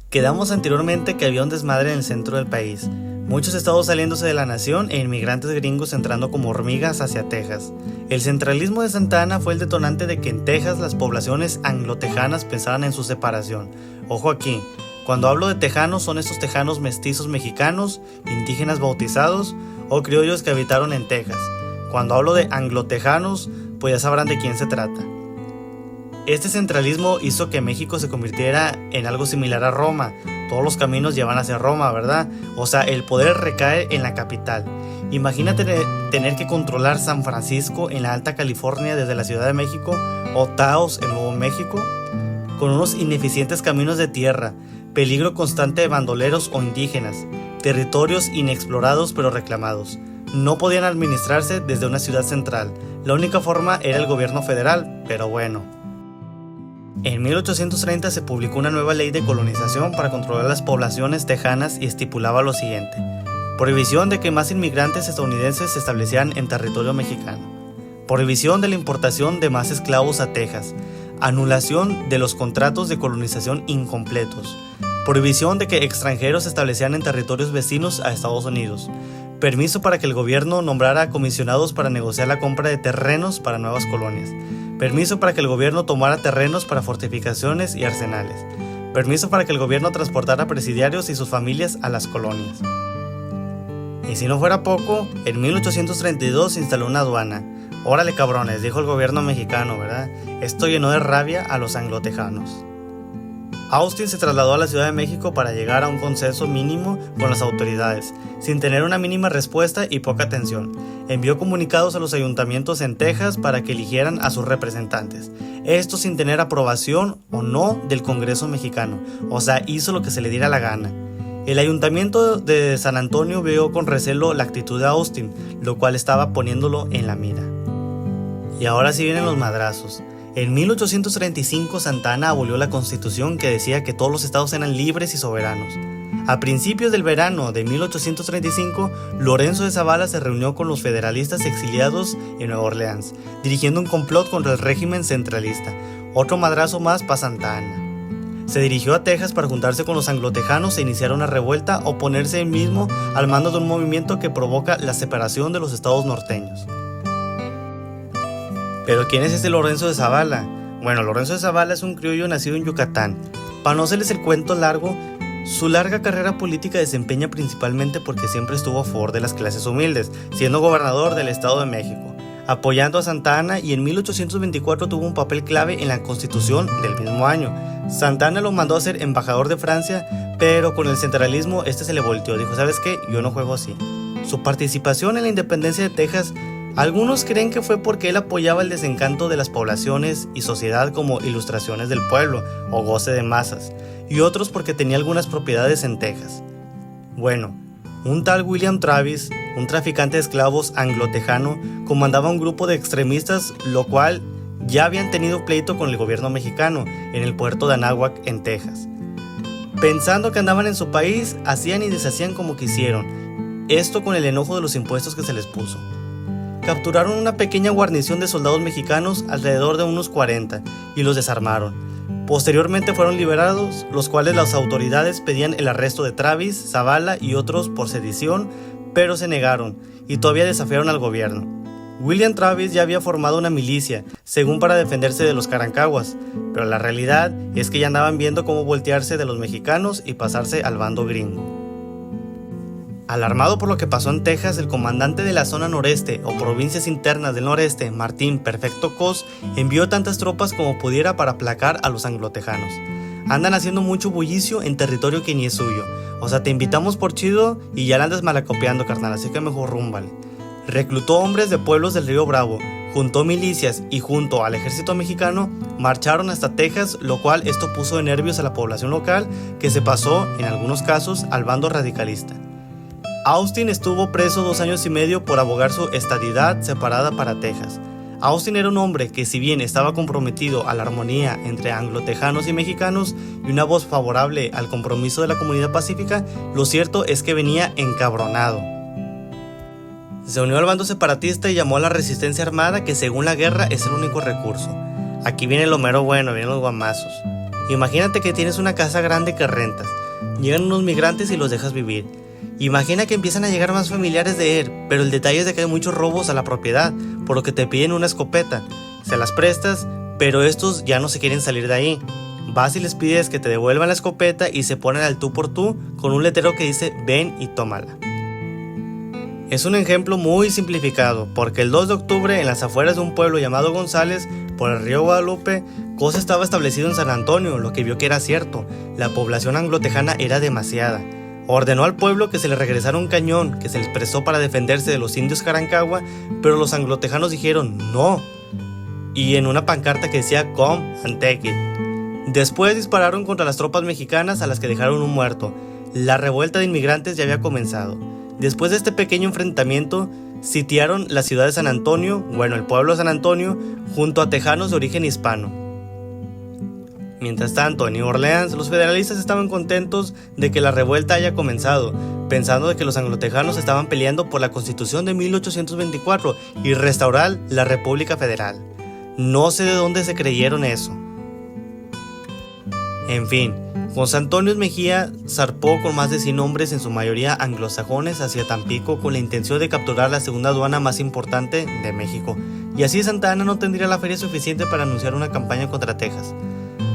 Quedamos anteriormente que había un desmadre en el centro del país, muchos estados saliéndose de la nación e inmigrantes gringos entrando como hormigas hacia Texas. El centralismo de Santa Anna fue el detonante de que en Texas las poblaciones anglo-tejanas pensaran en su separación. Ojo aquí, cuando hablo de tejanos son estos tejanos mestizos mexicanos, indígenas bautizados o criollos que habitaron en Texas. Cuando hablo de anglo-tejanos, pues ya sabrán de quién se trata. Este centralismo hizo que México se convirtiera en algo similar a Roma. Todos los caminos llevan hacia Roma, ¿verdad? O sea, el poder recae en la capital. Imagínate tener que controlar San Francisco en la Alta California desde la Ciudad de México o Taos en Nuevo México, con unos ineficientes caminos de tierra, peligro constante de bandoleros o indígenas, territorios inexplorados pero reclamados. No podían administrarse desde una ciudad central. La única forma era el gobierno federal, pero bueno. En 1830 se publicó una nueva ley de colonización para controlar las poblaciones tejanas y estipulaba lo siguiente: prohibición de que más inmigrantes estadounidenses se establecieran en territorio mexicano, prohibición de la importación de más esclavos a Texas, anulación de los contratos de colonización incompletos, prohibición de que extranjeros se establecieran en territorios vecinos a Estados Unidos, permiso para que el gobierno nombrara comisionados para negociar la compra de terrenos para nuevas colonias, permiso para que el gobierno tomara terrenos para fortificaciones y arsenales, permiso para que el gobierno transportara presidiarios y sus familias a las colonias. Y si no fuera poco, en 1832 se instaló una aduana. Órale cabrones, dijo el gobierno mexicano, ¿verdad? Esto llenó de rabia a los anglotejanos. Austin se trasladó a la Ciudad de México para llegar a un consenso mínimo con las autoridades, sin tener una mínima respuesta y poca atención. Envió comunicados a los ayuntamientos en Texas para que eligieran a sus representantes, esto sin tener aprobación o no del Congreso mexicano, o sea, hizo lo que se le diera la gana. El ayuntamiento de San Antonio vio con recelo la actitud de Austin, lo cual estaba poniéndolo en la mira. Y ahora sí vienen los madrazos. En 1835 Santa Anna abolió la constitución que decía que todos los estados eran libres y soberanos. A principios del verano de 1835, Lorenzo de Zavala se reunió con los federalistas exiliados en Nueva Orleans, dirigiendo un complot contra el régimen centralista. Otro madrazo más para Santa Anna. Se dirigió a Texas para juntarse con los anglotejanos e iniciar una revuelta o ponerse él mismo al mando de un movimiento que provoca la separación de los estados norteños. ¿Pero quién es este Lorenzo de Zavala? Bueno, Lorenzo de Zavala es un criollo nacido en Yucatán. Para no hacerles el cuento largo, su larga carrera política desempeña principalmente porque siempre estuvo a favor de las clases humildes, siendo gobernador del Estado de México, apoyando a Santa Anna, y en 1824 tuvo un papel clave en la Constitución del mismo año. Santa Anna lo mandó a ser embajador de Francia, pero con el centralismo se le volteó, dijo, ¿sabes qué? Yo no juego así. Su participación en la independencia de Texas, algunos creen que fue porque él apoyaba el desencanto de las poblaciones y sociedad como ilustraciones del pueblo o goce de masas, y otros porque tenía algunas propiedades en Texas. Bueno, un tal William Travis, un traficante de esclavos anglotejano, comandaba un grupo de extremistas, lo cual ya habían tenido pleito con el gobierno mexicano en el puerto de Anáhuac, en Texas. Pensando que andaban en su país, hacían y deshacían como quisieron, esto con el enojo de los impuestos que se les puso. Capturaron una pequeña guarnición de soldados mexicanos, alrededor de unos 40, y los desarmaron. Posteriormente fueron liberados, los cuales las autoridades pedían el arresto de Travis, Zavala y otros por sedición, pero se negaron, y todavía desafiaron al gobierno. William Travis ya había formado una milicia, según para defenderse de los Carancaguas, pero la realidad es que ya andaban viendo cómo voltearse de los mexicanos y pasarse al bando gringo. Alarmado por lo que pasó en Texas, el comandante de la zona noreste o provincias internas del noreste, Martín Perfecto Cos, envió tantas tropas como pudiera para aplacar a los anglotejanos. Andan haciendo mucho bullicio en territorio que ni es suyo. O sea, te invitamos por chido y ya la andas malacopiando, carnal, así que mejor rúmbale. Reclutó hombres de pueblos del Río Bravo, juntó milicias y junto al ejército mexicano marcharon hasta Texas, lo cual esto puso de nervios a la población local, que se pasó, en algunos casos, al bando radicalista. Austin estuvo preso 2 años y medio por abogar su estadidad separada para Texas. Austin era un hombre que, si bien estaba comprometido a la armonía entre anglotejanos y mexicanos y una voz favorable al compromiso de la comunidad pacífica, lo cierto es que venía encabronado. Se unió al bando separatista y llamó a la resistencia armada, que según la guerra es el único recurso. Aquí viene lo mero bueno, vienen los guamazos. Imagínate que tienes una casa grande que rentas. Llegan unos migrantes y los dejas vivir. Imagina que empiezan a llegar más familiares de él, pero el detalle es de que hay muchos robos a la propiedad, por lo que te piden una escopeta. Se las prestas, pero estos ya no se quieren salir de ahí. Vas y les pides que te devuelvan la escopeta y se ponen al tú por tú con un letrero que dice ven y tómala. Es un ejemplo muy simplificado, porque el 2 de octubre en las afueras de un pueblo llamado González, por el río Guadalupe, Cosa estaba establecido en San Antonio, lo que vio que era cierto, la población anglotejana era demasiada. Ordenó al pueblo que se le regresara un cañón que se les prestó para defenderse de los indios Carancagua, pero los anglotejanos dijeron no, y en una pancarta que decía come and take it. Después dispararon contra las tropas mexicanas, a las que dejaron un muerto. La revuelta de inmigrantes ya había comenzado. Después de este pequeño enfrentamiento, sitiaron la ciudad de San Antonio, el pueblo de San Antonio, junto a tejanos de origen hispano. Mientras tanto, en New Orleans, los federalistas estaban contentos de que la revuelta haya comenzado, pensando de que los anglotejanos estaban peleando por la Constitución de 1824 y restaurar la República Federal. No sé de dónde se creyeron eso. En fin, José Antonio Mejía zarpó con más de 100 hombres, en su mayoría anglosajones, hacia Tampico con la intención de capturar la segunda aduana más importante de México, y así Santa Anna no tendría la feria suficiente para anunciar una campaña contra Texas.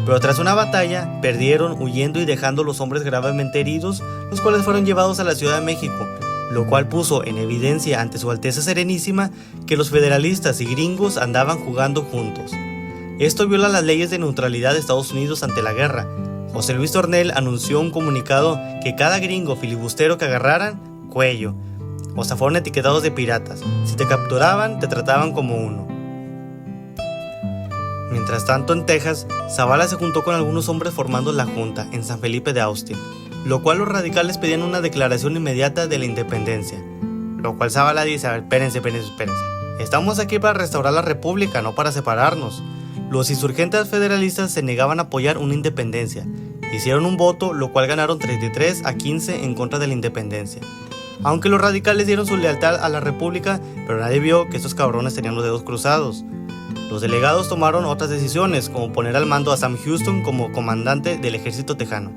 Pero tras una batalla, perdieron huyendo y dejando los hombres gravemente heridos, los cuales fueron llevados a la Ciudad de México, lo cual puso en evidencia ante su Alteza Serenísima que los federalistas y gringos andaban jugando juntos. Esto viola las leyes de neutralidad de Estados Unidos ante la guerra. José Luis Tornel anunció un comunicado que cada gringo filibustero que agarraran, cuello. O sea, fueron etiquetados de piratas. Si te capturaban, te trataban como uno. Mientras tanto, en Texas, Zavala se juntó con algunos hombres formando la Junta en San Felipe de Austin, lo cual los radicales pedían una declaración inmediata de la independencia. Lo cual Zavala dice, a ver, espérense. Estamos aquí para restaurar la república, no para separarnos. Los insurgentes federalistas se negaban a apoyar una independencia. Hicieron un voto, lo cual ganaron 33-15 en contra de la independencia. Aunque los radicales dieron su lealtad a la república, pero nadie vio que estos cabrones tenían los dedos cruzados. Los delegados tomaron otras decisiones, como poner al mando a Sam Houston como comandante del ejército tejano.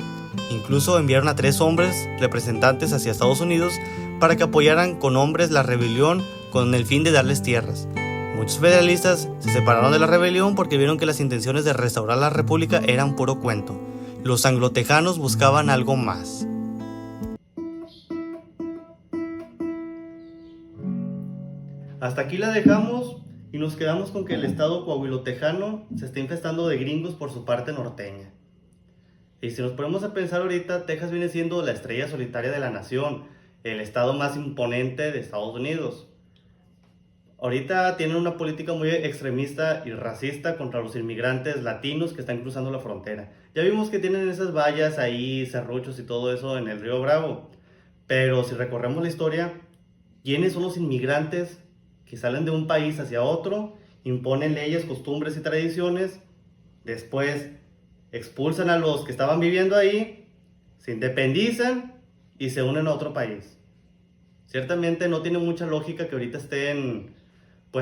Incluso enviaron a 3 hombres representantes hacia Estados Unidos para que apoyaran con hombres la rebelión con el fin de darles tierras. Muchos federalistas se separaron de la rebelión porque vieron que las intenciones de restaurar la república eran puro cuento. Los anglotejanos buscaban algo más. Hasta aquí la dejamos y nos quedamos con que el estado coahuilotejano se está infestando de gringos por su parte norteña. Y si nos ponemos a pensar ahorita, Texas viene siendo la estrella solitaria de la nación, el estado más imponente de Estados Unidos. Ahorita tienen una política muy extremista y racista contra los inmigrantes latinos que están cruzando la frontera. Ya vimos que tienen esas vallas ahí, serruchos y todo eso en el río Bravo. Pero si recorremos la historia, ¿quiénes son los inmigrantes que salen de un país hacia otro, imponen leyes, costumbres y tradiciones, después expulsan a los que estaban viviendo ahí, se independizan y se unen a otro país? Ciertamente no tiene mucha lógica que ahorita estén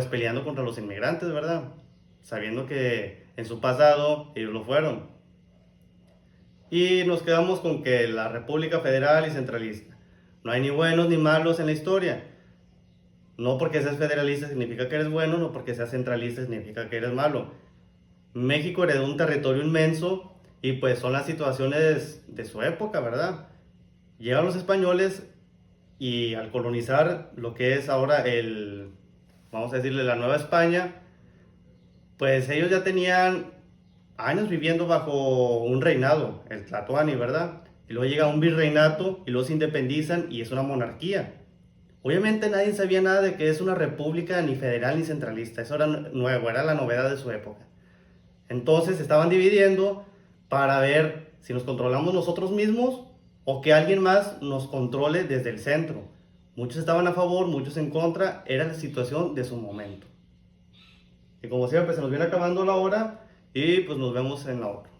peleando contra los inmigrantes, ¿verdad? Sabiendo que en su pasado ellos lo fueron. Y nos quedamos con que la República Federal y Centralista. No hay ni buenos ni malos en la historia. No porque seas federalista significa que eres bueno, no porque seas centralista significa que eres malo. México heredó un territorio inmenso y pues son las situaciones de su época, ¿verdad? Llegan los españoles y al colonizar lo que es ahora vamos a decirle la Nueva España, pues ellos ya tenían años viviendo bajo un reinado, el Tlatoani, ¿verdad? Y luego llega un virreinato y luego se independizan y es una monarquía. Obviamente nadie sabía nada de que es una república ni federal ni centralista, eso era nuevo, era la novedad de su época. Entonces se estaban dividiendo para ver si nos controlamos nosotros mismos o que alguien más nos controle desde el centro. Muchos estaban a favor, muchos en contra, era la situación de su momento. Y como siempre se nos viene acabando la hora y pues nos vemos en la otra.